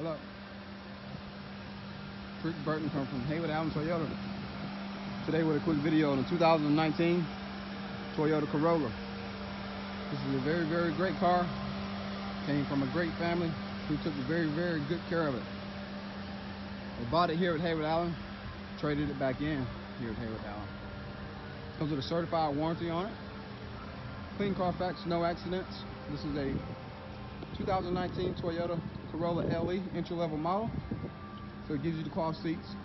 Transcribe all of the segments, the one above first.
Hello. Rick Burton come from Heyward Toyota. Today with a quick video on the 2019 Toyota Corolla. This is a very, very great car. Came from a great family who took very, very good care of it. They bought it here at Heyward, traded it back in here at Heyward. Comes with a certified warranty on it. Clean Carfax, no accidents. This is a 2019 Toyota Corolla LE entry-level model, so it gives you the cloth seats.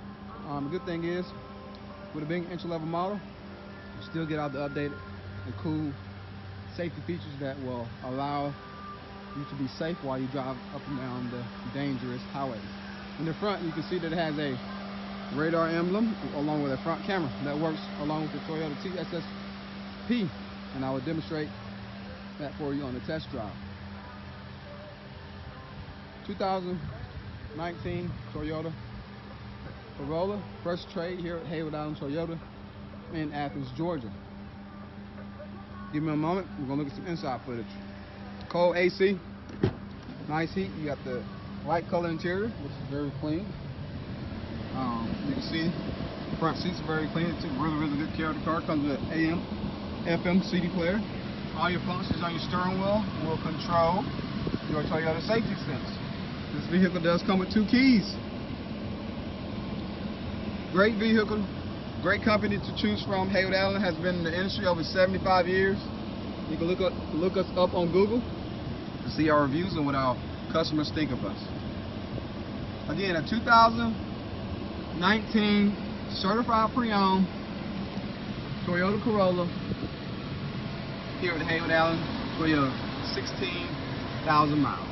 The good thing is, with it being an entry-level model, you still get all the updated and cool safety features that will allow you to be safe while you drive up and down the dangerous highways. In the front, you can see that it has a radar emblem along with a front camera that works along with the Toyota TSSP, and I will demonstrate that for you on the test drive. 2019 Toyota Corolla, first trade here at Heyward Toyota in Athens, Georgia. Give me a moment, we're gonna look at some inside footage. Cold AC, nice heat. You got the light color interior, which is very clean. You can see the front seats are very clean. It took really, really good care of the car. Comes with an AM, FM, CD player. All your functions on your steering wheel will control your Toyota safety sense. This vehicle does come with 2 keys. Great vehicle, great company to choose from. Heyward has been in the industry over 75 years. You can look us up on Google to see our reviews and what our customers think of us. Again, a 2019 certified pre-owned Toyota Corolla here at Heyward Toyota, 16,000 miles.